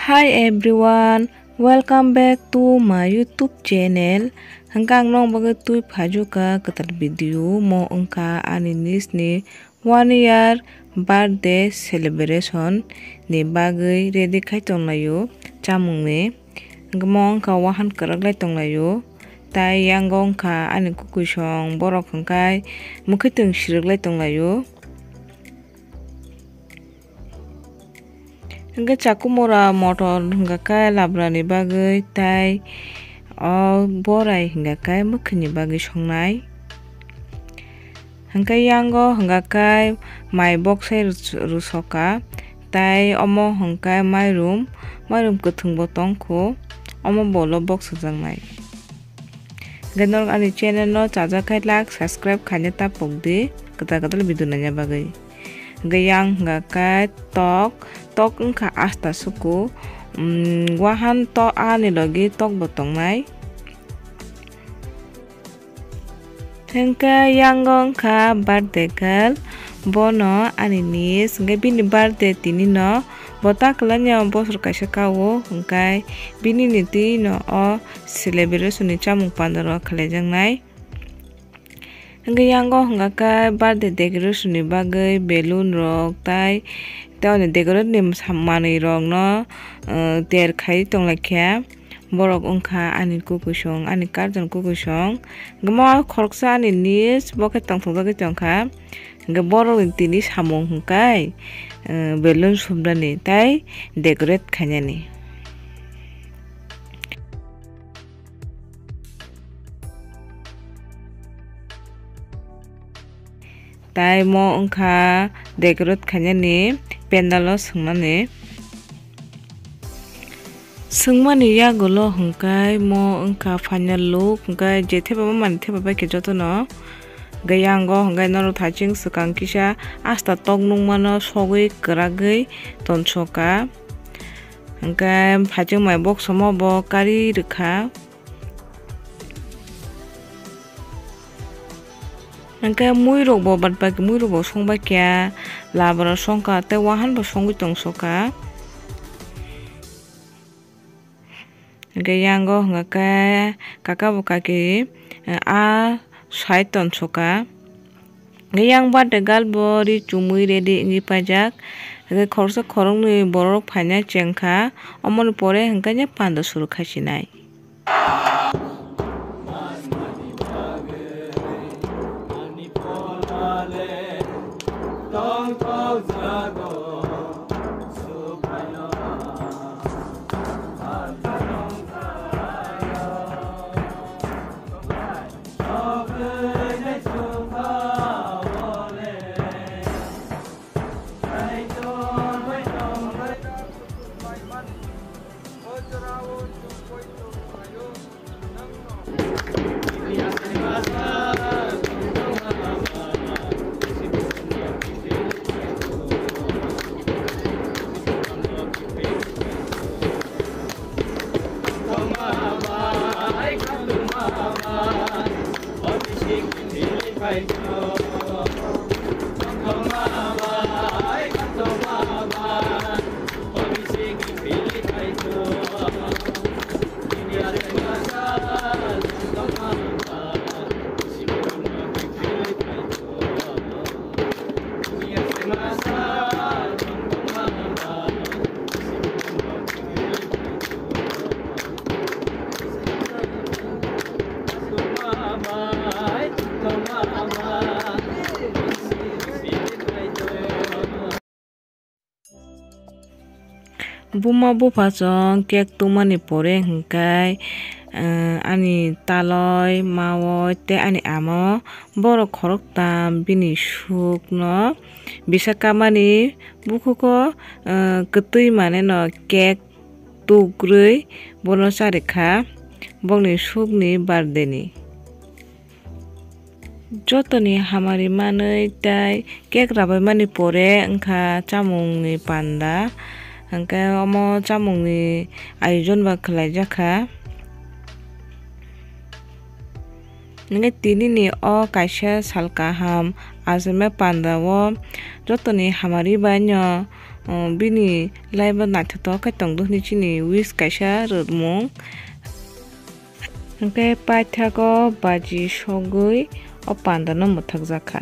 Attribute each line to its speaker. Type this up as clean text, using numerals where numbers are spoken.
Speaker 1: Hi everyone, welcome back to my YouTube channel. Hanggang nong bagai tui phaju ka ketar video mo engka ani nis ni 1 year birthday celebration ni bagai ready khai tonglayo chamung ni. Mo engka wahan karak lai tonglayo. Tai yang engka ani kukusong borok hangkai mukhitung shirak lai tonglayo. Hingga cakumura motor hingga kai labrani bagai tai borai hingga kai mukhini bagai songnai. Hingga yango hingga kai mai boxai rusoka tai omo hingga my room kutung botong ko omo bolo box jangnai. Ganor ani channel no chaja kai like subscribe khanya ta pogdi kata video nanya bagai. Gayang ngakai tok engka asta suku wahan tok ani logi tok botong nai hengka yango engka birthday girl bono ani nis ngai bini birthday tini no botak lanya bosor kaisa kawo hengkai bini ni ti no o celebration ni chamung pandaro khalajang nai. Hingga yango hingga kai birthday decoration ni bagai balloon rok tai ni decorate ni mani rok no ter khai tonglakha borok ongkha ani kukusong ani karton kukusong gmo khoroksa ani nis bokai tongthok tongkha hingga borok ni tini samung hingkai balloon sumrani tai decorate khanyani. Tai mo engka decorate khanyani pendalo sungmani yagulo hingkai mo engka final look hingkai jethe baba mani the baba ke joto no gayango hingkai noro thaching sukang kisa asta tok nungmano sogui kwragui tonsoka hingkai phaching mai box mo bo kari rwkha. Hingga mui rok bo badbaki mui rok bo songba kya labra songka tai wahan bo songui tongsoka. Hingga yango hingga kai kaka bo kaki sai tonsoka. Hingga yang birthday girl bo ri chumui ready ingi pajak. Hingga khoroksa khorok ni borok phaina chengkha omoni pore hingga nya pando suru khasinai. Buma bupa chong cake tumani pore hingkai ani taloi mawoi te ani amo borok khorok tam bini suk no bisakamani bukuko kwtui mane no cake tukrui bono charikha bongni sukni birthday ni. Jotoni hamari manui tai cake rabai mani pore engkha chamung ni panda hingkai omo chamung ni ayojon ba khlaijakha. Hingga tini ni o kaisa sal kaham asme panda o jotoni hamari banyo bini laiba naithotok kai tongdo ni chini wish kaisa rwmung hingke paithakgo baji sogui o panda no mwthakjaka.